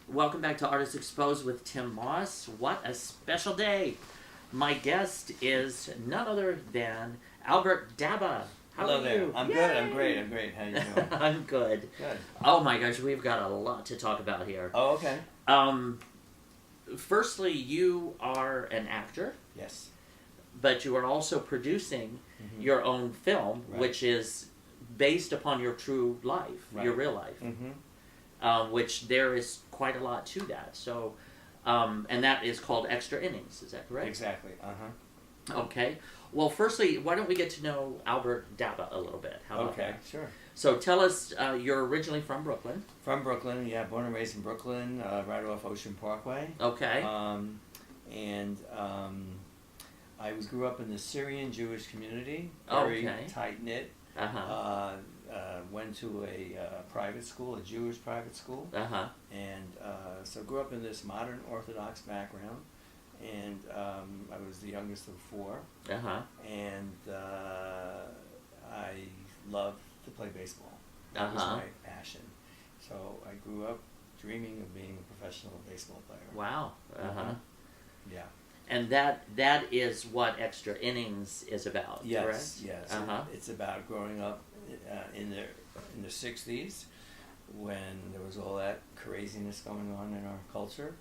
Welcome back to Artists Exposed with Tym Moss. What a special day. My guest is none other than Albert Dabah. Hello there. I'm good. I'm great. How you doing? I'm good. Good. Oh my gosh, we've got a lot to talk about here. Oh, okay. Firstly, you are an actor. Yes. But you are also producing your own film, Right. which is based upon your true life, Right. your real life. Which there is quite a lot to that. So, and that is called Extra Innings. Is that correct? Exactly. Okay. Well, firstly, why don't we get to know Albert Dabah a little bit? How about Okay. that? Sure. So tell us, you're originally from Brooklyn. From Brooklyn, yeah. Born and raised in Brooklyn, right off Ocean Parkway. Okay. I grew up in the Syrian Jewish community. Very tight knit. Went to a private school, a Jewish private school. And so grew up in this modern Orthodox background. And I was the youngest of four. And I loved to play baseball. That was my passion. So I grew up dreaming of being a professional baseball player. Wow. Yeah. And that is what Extra Innings is about, correct? Yes. It's about growing up in the 60s when there was all that craziness going on in our culture.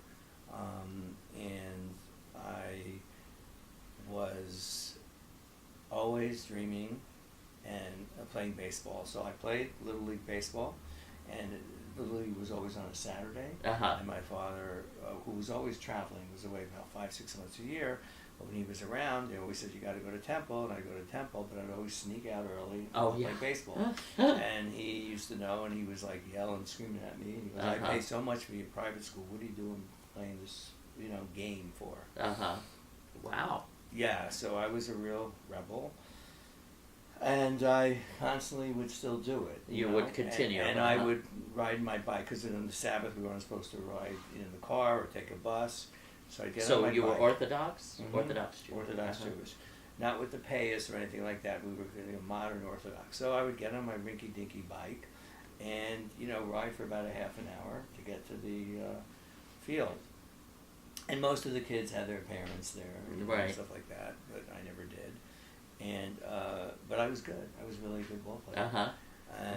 And I was always dreaming and playing baseball. So I played Little League baseball, and Little League was always on a Saturday. And my father, who was always traveling, was away about 5-6 months a year. But when he was around, they always said, "You got to go to Temple," and I'd go to Temple, but I'd always sneak out early and play baseball. And he used to know, and he was like yelling, screaming at me. And he goes, "I pay so much for your private school. What are you doing playing this, game for?" Wow. Yeah, so I was a real rebel. And I constantly would still do it. You would continue. And I would ride my bike, because on the Sabbath we weren't supposed to ride in the car or take a bus. So I'd get on my bike. So you were Orthodox? Orthodox Jewish. Orthodox Jewish. Not with the payas or anything like that. We were modern Orthodox. So I would get on my rinky-dinky bike and, ride for about a half an hour to get to the field. And most of the kids had their parents there and stuff like that, but I never did. And but I was good. I was really a good ball player.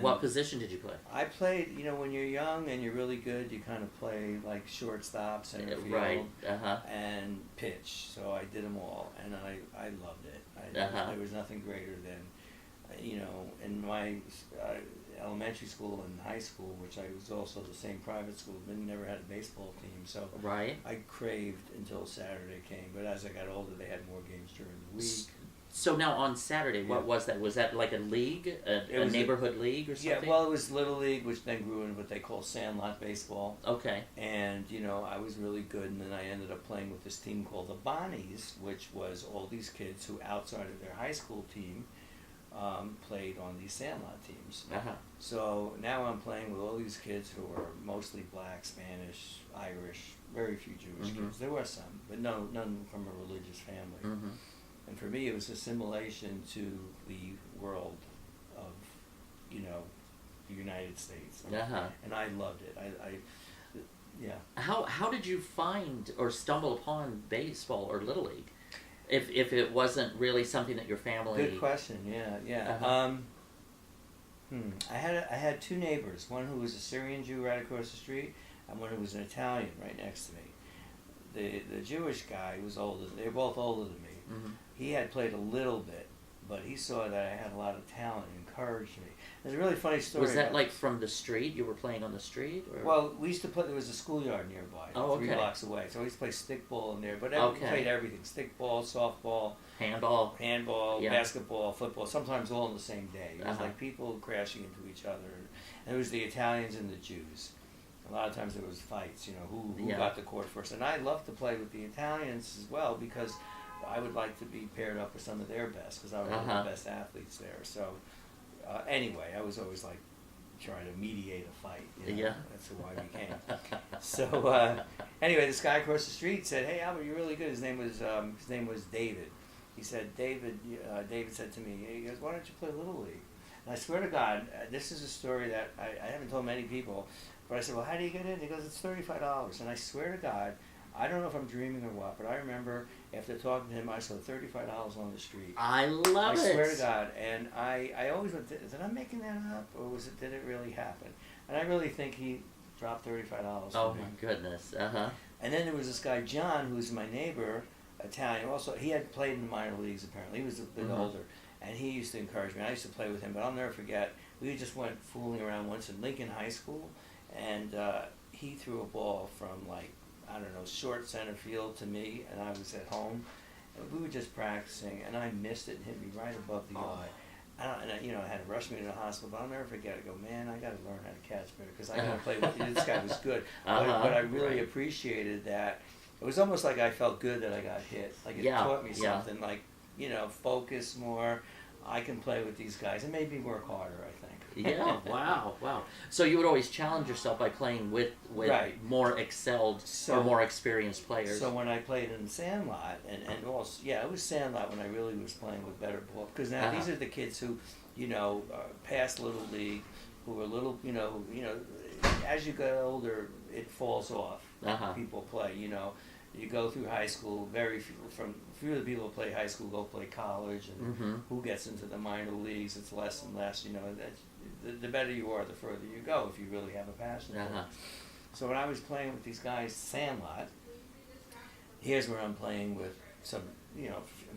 What position did you play? I played, when you're young and you're really good, you kind of play like shortstop, center field, and pitch. So I did them all, and I loved it. There was nothing greater than, in my elementary school and high school, which I was also the same private school, but never had a baseball team. So I craved until Saturday came. But as I got older, they had more games during the week. So now on Saturday, what was that? Was that like a league, a neighborhood league or something? Yeah, well, it was Little League, which then grew into what they call sandlot baseball. Okay. And, I was really good, and then I ended up playing with this team called the Bonnies, which was all these kids who, outside of their high school team, played on these sandlot teams. So now I'm playing with all these kids who are mostly black, Spanish, Irish, very few Jewish kids. There were some, but none from a religious family. And for me, it was assimilation to the world of, the United States. And I loved it. Yeah. How did you find or stumble upon baseball or Little League, if it wasn't really something that your family? Good question. Yeah. I had two neighbors. One who was a Syrian Jew right across the street, and one who was an Italian right next to me. The Jewish guy was older. They were both older than me. He had played a little bit, but he saw that I had a lot of talent and encouraged me. There's a really funny story. Was that like from the street? You were playing on the street? Or? Well, we used to play, there was a schoolyard nearby, 3 blocks away. So we used to play stickball in there, but we played everything. Stickball, softball, handball, basketball, football, sometimes all on the same day. It was like people crashing into each other. And it was the Italians and the Jews. A lot of times there was fights, who got the court first. And I loved to play with the Italians as well, because I would like to be paired up with some of their best, because I was one of the best athletes there. So anyway, I was always like trying to mediate a fight. That's who I became. So anyway, this guy across the street said, "Hey, Albert, you're really good." His name was David. He said, David said to me, he goes, "Why don't you play Little League?" I swear to God, this is a story that I haven't told many people, but I said, well, how do you get in? He goes, it's $35. And I swear to God, I don't know if I'm dreaming or what, but I remember after talking to him, I saw $35 on the street. I love it. I swear to God. And I always went, did I making that up, or did it really happen? And I really think he dropped $35 Oh for me. my goodness. Uh-huh. And then there was this guy, John, who's my neighbor, Italian. Also, he had played in the minor leagues, apparently. He was a bit older. And he used to encourage me. I used to play with him, but I'll never forget. We just went fooling around once in Lincoln High School, and he threw a ball from, like, I don't know, short center field to me, and I was at home. And we were just practicing, and I missed it and hit me right above the eye. And I had to rush me to the hospital, but I'll never forget it. I go, man, I got to learn how to catch better because I got to play with you. This guy was good. But I really appreciated that. It was almost like I felt good that I got hit. Like it taught me something, like, focus more. I can play with these guys. It made me work harder, I think. Yeah, wow. So you would always challenge yourself by playing with more excelled or more experienced players. So when I played in Sandlot, and also, it was Sandlot when I really was playing with better ball. Because now these are the kids who, past Little League, who are little, as you get older, it falls off. People play, You go through high school, few of the people who play high school go play college, and who gets into the minor leagues, it's less and less, the better you are, the further you go if you really have a passion for it. So when I was playing with these guys, Sandlot, here's where I'm playing with some,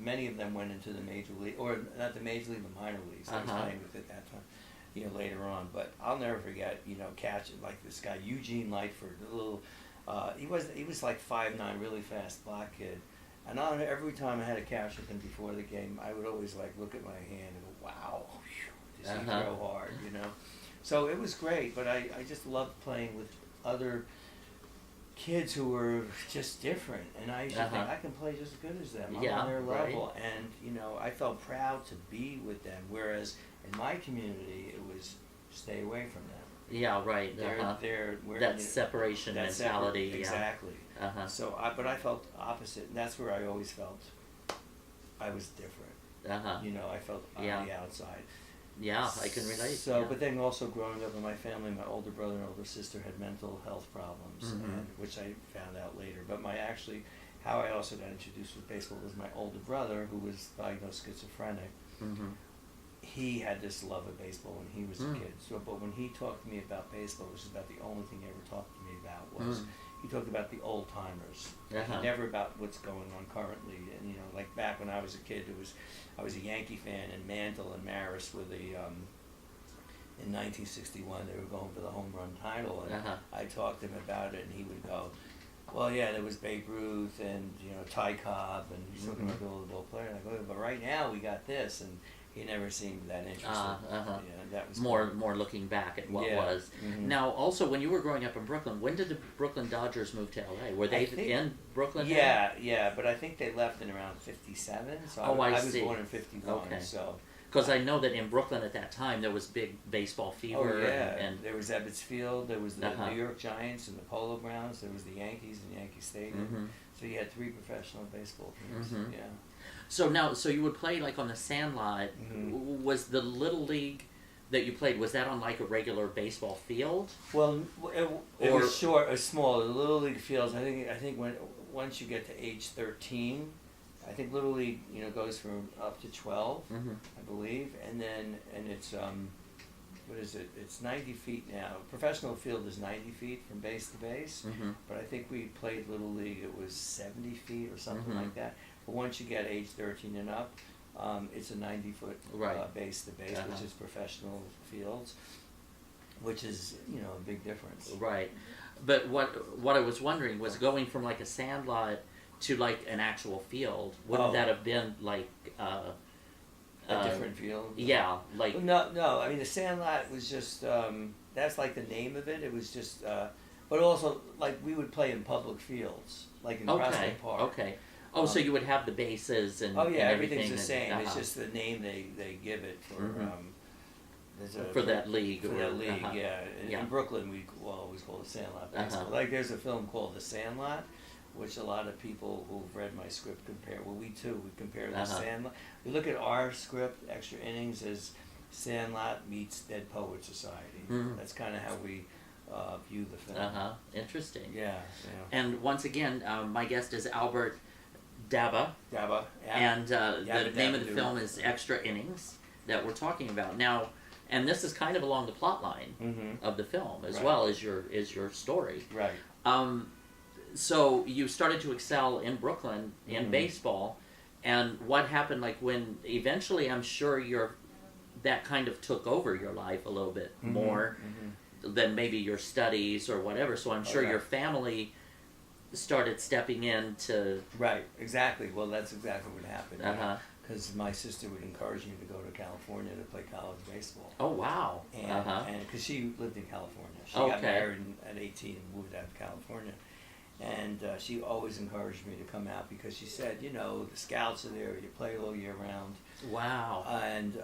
many of them went into the major league, or not the major league, the minor leagues. I was playing with at that time, later on. But I'll never forget, catching like this guy, Eugene Lightford, a little, he was like 5'9", really fast black kid. And every time I had a catch with him before the game, I would always like look at my hand and go, wow, does he throw hard, So it was great, but I just loved playing with other kids who were just different. And I used to think, I can play just as good as them. I'm on their level. And, I felt proud to be with them. Whereas in my community, it was stay away from them. Yeah, right. That separation mentality. Exactly. So, but I felt opposite, and that's where I always felt I was different. I felt on the outside. Yeah, I can relate. So, but then also growing up in my family, my older brother and older sister had mental health problems, and, which I found out later. But how I also got introduced with baseball was my older brother, who was diagnosed schizophrenic. He had this love of baseball when he was a kid. So, but when he talked to me about baseball, which is about the only thing he ever talked to me about, was he talked about the old timers. Never about what's going on currently. And like back when I was a kid, I was a Yankee fan, and Mantle and Maris were in 1961 they were going for the home run title, and I talked to him about it, and he would go, well, yeah, there was Babe Ruth and Ty Cobb, and he's talking about all the ball player. And I go, but right now we got this, and he never seemed that interested. That was more looking back at what was. Now, also, when you were growing up in Brooklyn, when did the Brooklyn Dodgers move to LA? Were they in Brooklyn? Yeah, but I think they left in around '57. So I was born in '51. Okay. So. Because I know that in Brooklyn at that time there was big baseball fever. Oh yeah, and there was Ebbets Field, there was the New York Giants and the Polo Grounds, there was the Yankees and Yankee Stadium. So you had 3 professional baseball teams. Yeah. So you would play like on the Sandlot. Was the Little League that you played, was that on like a regular baseball field? Well, it was short, small. The Little League fields, I think once you get to age 13. I think Little League, goes from up to 12, I believe, and it's what is it? It's 90 feet now. Professional field is 90 feet from base to base, but I think we played Little League. It was 70 feet or something like that. But once you get age 13 and up, it's a 90-foot base to base, which is professional fields, which is a big difference. Right, but what I was wondering was going from like a Sandlot to like an actual field, wouldn't that have been like a different field? Yeah, like no. I mean, the Sandlot was just that's like the name of it. It was just, but also like we would play in public fields, like in Prospect Park. Okay. Oh, so you would have the bases and everything's the same. It's just the name they give it for. For that league. For that league, In Brooklyn, we always call it Sandlot baseball. Like there's a film called The Sandlot, which a lot of people who've read my script compare. Well, we compare the Sandlot. We look at our script, Extra Innings, as Sandlot meets Dead Poet Society. Mhm. That's kind of how we view the film. Interesting. Yeah. And once again, my guest is Albert Dabah. Dabah. Yeah. And the name of the Dabah film is Extra Innings that we're talking about now. And this is kind of along the plot line of the film as well as your story. Right. So you started to excel in Brooklyn in baseball, and what happened? Like when eventually, I'm sure that kind of took over your life a little bit more than maybe your studies or whatever. So I'm sure your family started stepping in to... Right, exactly. Well, that's exactly what happened. Because my sister would encourage me to go to California to play college baseball. Oh, wow. And because she lived in California. She got married at 18 and moved out to California. And she always encouraged me to come out because she said, you know, the scouts are there, you play all year round. Wow. And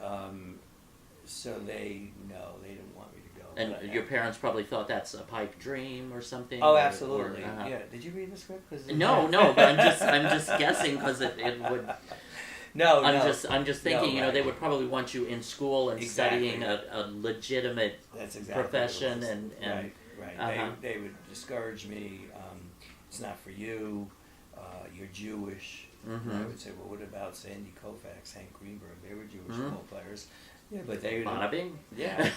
so they didn't want me to go. And your parents probably thought that's a pipe dream or something. Oh, absolutely. Or, yeah. Did you read the script? No, but I'm just guessing because it would. No, I'm just thinking. You know, they would probably want you in school and studying a legitimate profession and right. They would discourage me. It's not for you. You're Jewish. And I would say, well, what about Sandy Koufax, Hank Greenberg? They were Jewish ball players. Yeah, but they Bada bing. Yeah,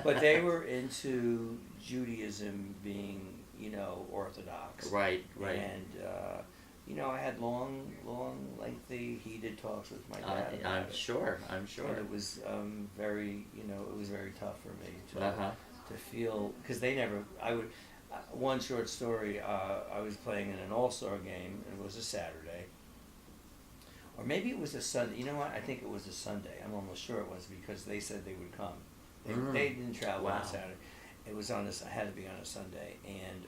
but they were into Judaism being, you know, orthodox. Right. And you know, I had long, lengthy, heated talks with my dad. I'm sure. And it was very, you know, it was very tough for me to feel, because they never. One short story. I was playing in an all-star game. It was a Saturday. Or maybe it was a Sunday. You know what? I think it was a Sunday. I'm almost sure it was because they said they would come. They didn't travel on Saturday. It was on I had to be on a Sunday, and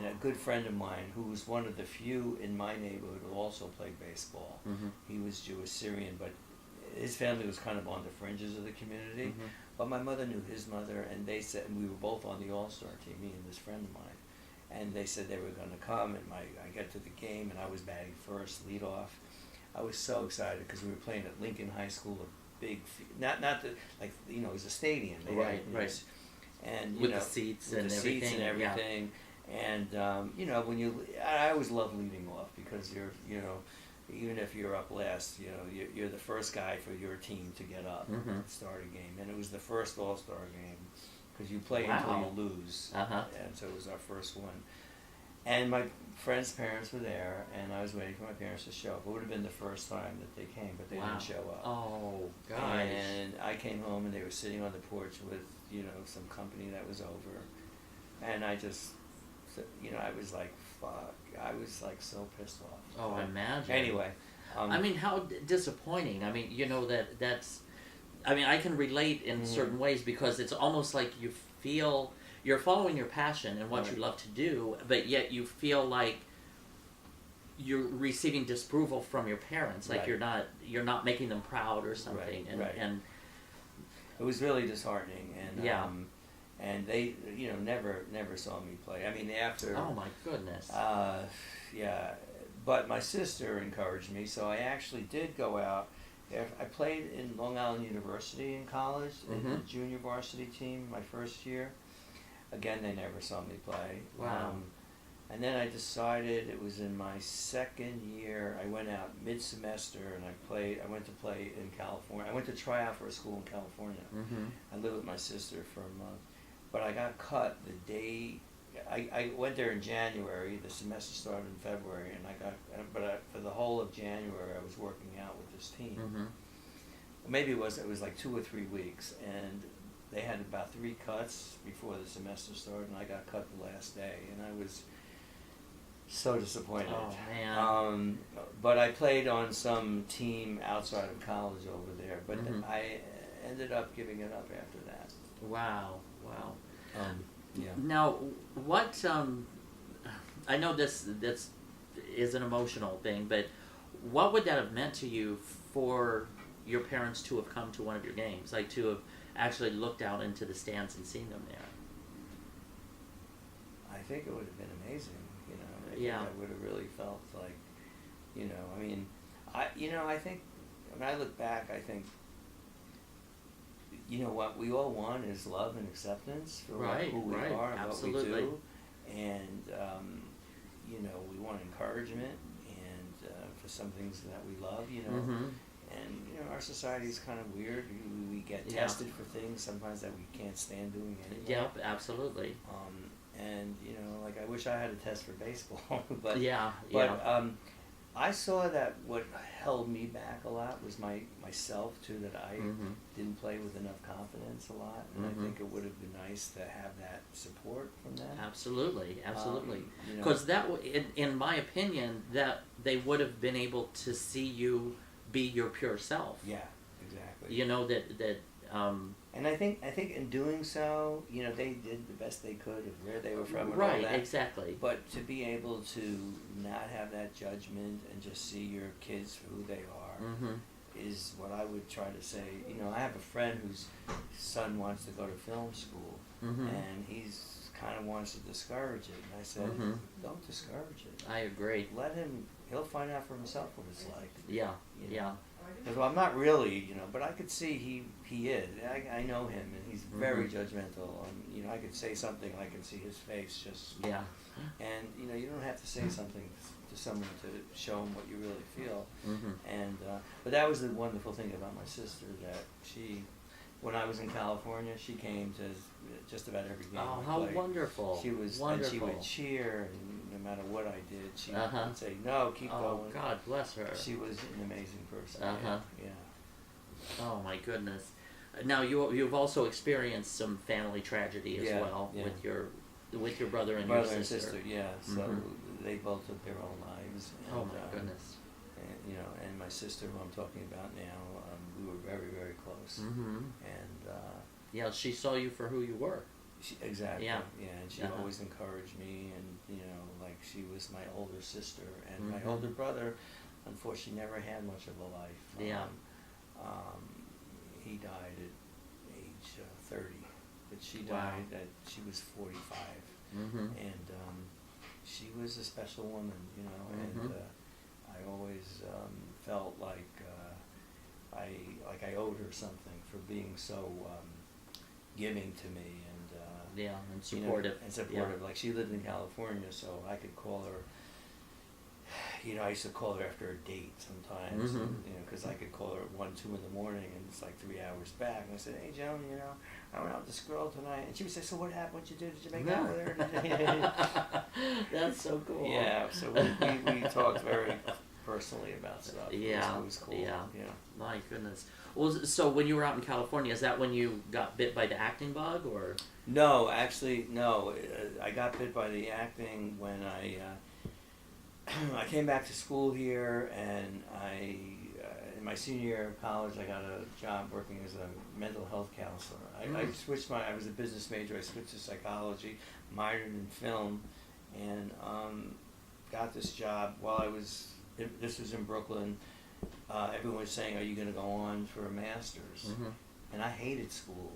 a good friend of mine who was one of the few in my neighborhood who also played baseball. He was Jewish Syrian, but his family was kind of on the fringes of the community. But my mother knew his mother, and they said, and we were both on the All-Star team, me and this friend of mine. And they said they were going to come, and I got to the game, and I was batting first, lead off. I was so excited because we were playing at Lincoln High School, a big, not the, like, you know, it was a stadium. Right. And, with the seats and everything. And, you know, I always love leading off because you're, you know, even if you're up last, you know, you're the first guy for your team to get up and start a game. And it was the first All-Star game because you play until you lose. And so it was our first one. And my friends' parents were there, and I was waiting for my parents to show up. It would have been the first time that they came, but they didn't show up. Oh, gosh. And I came home, and they were sitting on the porch with, you know, some company that was over. And I just, you know, I was like, fuck. I was like so pissed off. Oh, I imagine. Anyway. I mean, how disappointing. I mean, you know, that's, I mean, I can relate in certain ways because it's almost like you feel you're following your passion and what you love to do, but yet you feel like you're receiving disapproval from your parents, like you're not making them proud or something. And it was really disheartening. And and they, you know, never saw me play. I mean, after. Oh my goodness. But my sister encouraged me, so I actually did go out. I played in Long Island University in college, in the junior varsity team my first year. Again, they never saw me play. Wow. And then I decided, it was in my second year, I went out mid-semester and I went to play in California. I went to try out for a school in California. I lived with my sister for a month. But I got cut the day, I went there in January, the semester started in February, and for the whole of January I was working out with this team. Maybe it was like 2 or 3 weeks, and they had about 3 cuts before the semester started, and I got cut the last day, and I was so disappointed. Oh, man. But I played on some team outside of college over there, but I ended up giving it up after that. Wow. Now, what, I know this is an emotional thing, but what would that have meant to you for your parents to have come to one of your games, like to have actually looked out into the stands and seen them there? I think it would have been amazing, you know. I would have really felt like, you know, I mean, I think, when I look back, I think you know, what we all want is love and acceptance for who we right, are and absolutely. what we do, and you know, we want encouragement and for some things that we love, you know. Mm-hmm. And you know, our society is kind of weird. We get tested for things sometimes that we can't stand doing anymore. Yep, absolutely. And you know, like I wish I had a test for baseball, but I saw that what held me back a lot was myself too. That I didn't play with enough confidence a lot, and I think it would have been nice to have that support from them. Absolutely, absolutely. You know, Because in my opinion, that they would have been able to see you be your pure self. Yeah, exactly. You know that. And I think in doing so, you know, they did the best they could of where they were from and right, all that. Exactly. But to be able to not have that judgment and just see your kids for who they are is what I would try to say. You know, I have a friend whose son wants to go to film school, and he's kind of wants to discourage it. And I said, don't discourage it. I agree. Let him. He'll find out for himself what it's like. Yeah, you know? yeah. Because I'm not really, you know, but I could see he is. I know him, and he's very judgmental. You know, I could say something, I can see his face just. Yeah. And you know, you don't have to say something to someone to show them what you really feel. And but that was the wonderful thing about my sister, that she, when I was in California, she came to just about every game. Oh, how wonderful! She was, wonderful. and she would cheer, and no matter what I did, she would say, "No, keep going." Oh, God bless her. She was an amazing person. Yeah. Oh my goodness. Now you've also experienced some family tragedy as well with your brother and your sister. Yeah. So they both took their own lives. And, oh my goodness. And you know, and my sister, who I'm talking about now, we were very, very close. And yeah, she saw you for who you were. Exactly. Yeah. And she always encouraged me, and you know, like she was my older sister, and my older brother, unfortunately, never had much of a life. He died at age 30, but she died at she was 45, and she was a special woman, you know, and I always felt like I owed her something for being so giving to me, and and supportive. You know, and supportive. Like she lived in California, so I could call her. You know, I used to call her after a date sometimes, and, you know, because I could call her at 1, 2 in the morning, and it's like 3 hours back. And I said, "Hey, Joan, you know, I went out with this girl tonight," and she would say, "So what happened? What'd you do? Did you make out with her?" That's so cool. Yeah, so we talked very personally about stuff. Yeah, it was cool. Yeah. My goodness. Well, so when you were out in California, is that when you got bit by the acting bug, or? No, actually, no. I got bit by the acting when I came back to school here, and in my senior year of college, I got a job working as a mental health counselor. I switched I was a business major, I switched to psychology, minored in film, and got this job while this was in Brooklyn. Everyone was saying, "Are you going to go on for a master's?" And I hated school.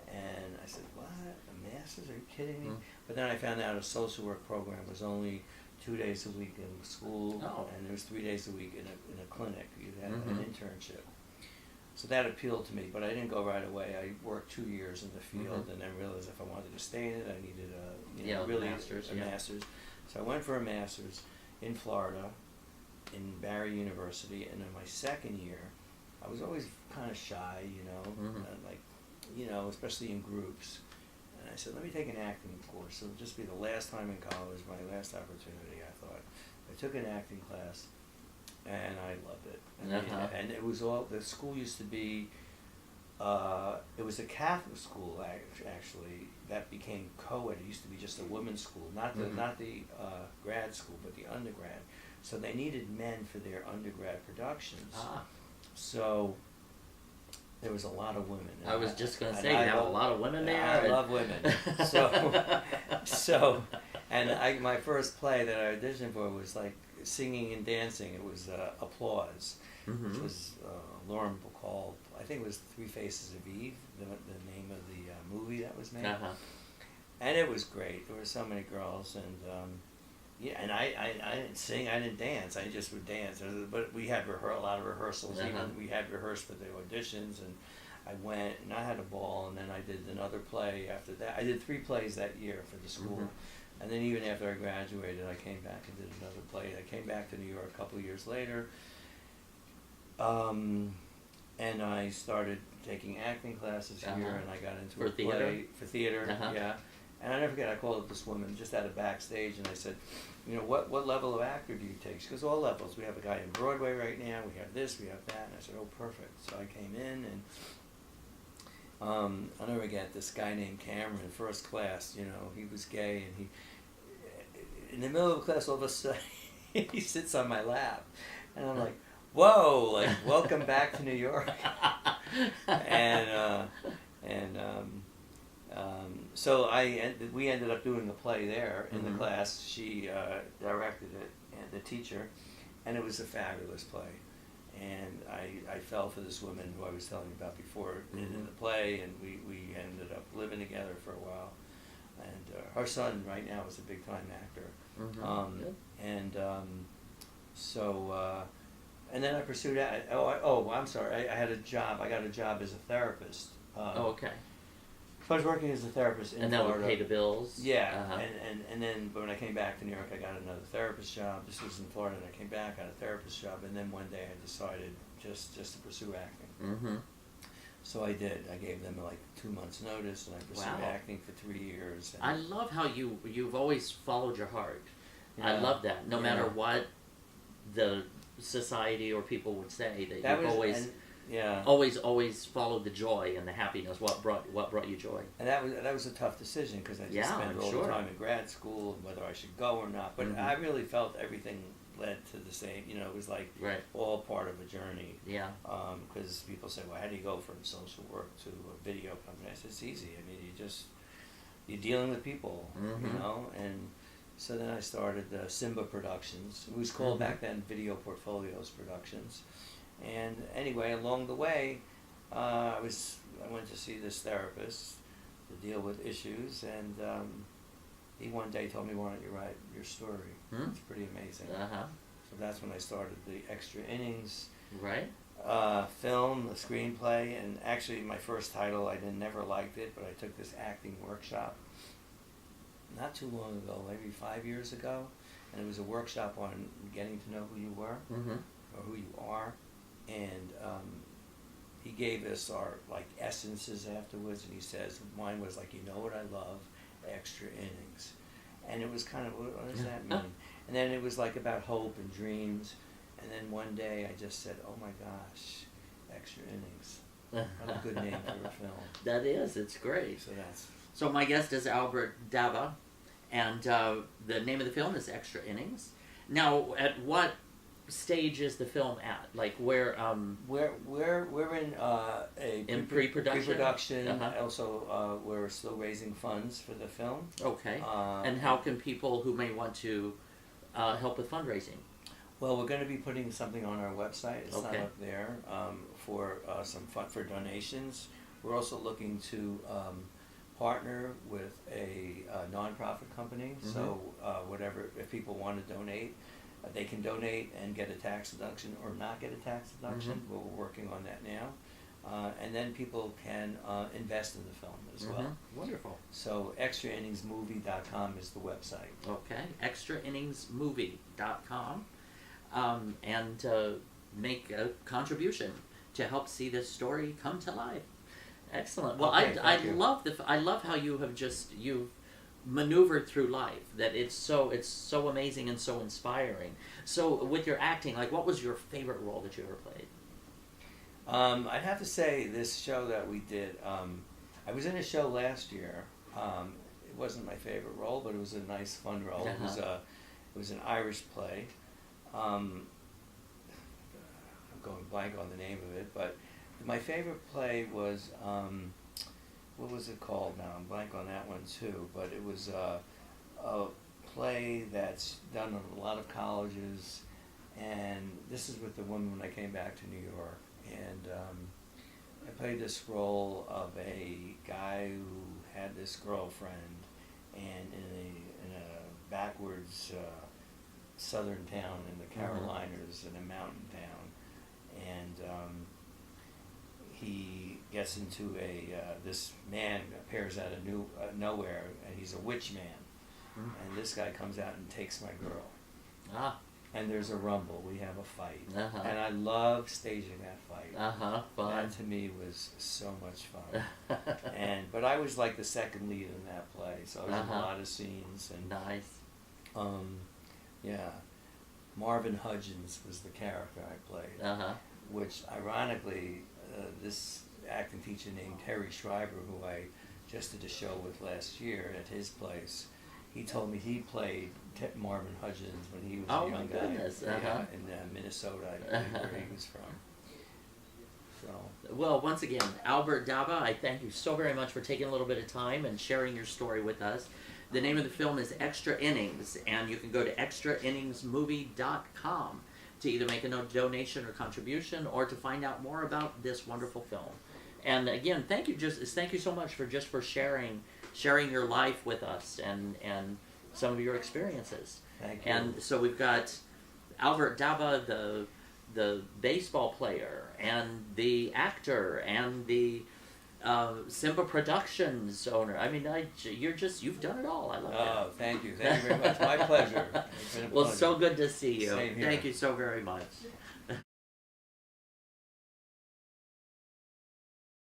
And I said, "What? A master's? Are you kidding me?" But then I found out a social work program was only 2 days a week in school, and it was 3 days a week in a clinic. You had an internship. So that appealed to me, but I didn't go right away. I worked 2 years in the field, and then realized if I wanted to stay in it, I needed a master's. So I went for a master's in Florida, in Barry University, and in my second year, I was always kind of shy, you know, like, you know, especially in groups. And I said, let me take an acting course. It'll just be the last time in college, my last opportunity, I thought. I took an acting class, and I loved it. And it was the school used to be, it was a Catholic school, actually, that became co-ed. It used to be just a women's school, not the grad school, but the undergrad. So they needed men for their undergrad productions. So there was a lot of women. I was just going to say, you have a lot of women there? I love women. And my first play that I auditioned for was like singing and dancing. It was Applause, which was Lauren Bacall. I think it was Three Faces of Eve, the name of the movie that was made. And it was great. There were so many girls, and yeah, and I didn't sing, I didn't dance, I just would dance. But we had a lot of rehearsals. Uh-huh. Even we had rehearsed for the auditions, and I went and I had a ball. And then I did another play after that. I did 3 plays that year for the school, and then even after I graduated, I came back and did another play. I came back to New York a couple of years later, and I started taking acting classes here, and I got into For a theater? play for theater. Uh-huh. Yeah. And I never forget, I called up this woman just at a backstage, and I said, you know, what level of actor do you take? She goes, all levels. We have a guy in Broadway right now. We have this, we have that. And I said, oh, perfect. So I came in, and I'll never forget this guy named Cameron, first class. You know, he was gay, and he, in the middle of the class, all of a sudden, he sits on my lap, and I'm like, whoa, like, welcome back to New York. So we ended up doing a play there in the class. She directed it, and the teacher, and it was a fabulous play. And I fell for this woman who I was telling you about before in the play, and we ended up living together for a while. And her son right now is a big time actor. And then I pursued that. I'm sorry. I had a job. I got a job as a therapist. Okay. So I was working as a therapist in And that Florida. would pay the bills? Yeah, and then but when I came back to New York, I got another therapist job. This was in Florida, and I came back, got a therapist job, and then one day I decided just to pursue acting. So I did. I gave them like 2 months' notice, and I pursued acting for 3 years. I love how you've always followed your heart. Yeah. I love that. No matter what the society or people would say, that you've always followed the joy and the happiness. What brought you joy? And that was a tough decision, because I just spent all the time in grad school, whether I should go or not. But I really felt everything led to the same. You know, it was like all part of a journey. Yeah. Because people say, well, how do you go from social work to a video company? I said, it's easy. I mean, you're dealing with people, you know. And so then I started Simba Productions. It was called back then Video Portfolios Productions. And anyway, along the way, I went to see this therapist to deal with issues, and he one day told me, why don't you write your story? It's pretty amazing. So that's when I started the Extra Innings film, the screenplay, and actually my first title, I never liked it, but I took this acting workshop not too long ago, maybe 5 years ago, and it was a workshop on getting to know who you were, or who you are. And he gave us our like essences afterwards, and he says mine was like, you know what I love, extra innings. And it was kind of, what does that mean? And then it was like about hope and dreams. And then one day I just said, oh my gosh, Extra Innings. What a good name for a film. That is, it's great. So my guest is Albert Dabah, and the name of the film is Extra Innings. Now, at what stage is the film at? Like where? We're in pre-production. Pre-production. Also, we're still raising funds for the film. Okay. And how can people who may want to help with fundraising? Well, we're going to be putting something on our website. It's not up there for some fun for donations. We're also looking to partner with a nonprofit company. So whatever, if people want to donate, they can donate and get a tax deduction or not get a tax deduction. But we're working on that now. And then people can invest in the film as well. Wonderful. So extrainningsmovie.com is the website. Okay, extrainningsmovie.com. And make a contribution to help see this story come to life. Excellent. Well, I love how you've maneuvered through life. That it's so amazing and so inspiring. So with your acting, like, what was your favorite role that you ever played? I'd have to say this show that we did. I was in a show last year. It wasn't my favorite role, but it was a nice, fun role. It was an Irish play. I'm going blank on the name of it, but my favorite play was, what was it called now? I'm blank on that one too, but it was a play that's done in a lot of colleges, and this is with the woman when I came back to New York, and I played this role of a guy who had this girlfriend, and in a backwards southern town in the Carolinas, in a mountain town, and he gets into this man appears out of nowhere, and he's a witch man, and this guy comes out and takes my girl. And there's a rumble. We have a fight, and I love staging that fight. Fun. That to me was so much fun. But I was like the second lead in that play, so I was in a lot of scenes. And nice. Yeah, Marvin Hudgens was the character I played, which ironically, this acting teacher named Terry Schreiber, who I just did a show with last year at his place, he told me he played Marvin Hudgens when he was a young guy in Minnesota, I believe, where he was from. So. Well, once again, Albert Dabah, I thank you so very much for taking a little bit of time and sharing your story with us. The name of the film is Extra Innings, and you can go to extrainningsmovie.com to either make a donation or contribution, or to find out more about this wonderful film. And again, thank you so much for sharing your life with us and some of your experiences. Thank you. And so we've got Albert Dabah, the baseball player, and the actor, and the Simba Productions owner. I mean, you've done it all. I love it. Oh, thank you very much. My pleasure. It's been a Well, pleasure. so good to see you. Same here. Thank you so very much.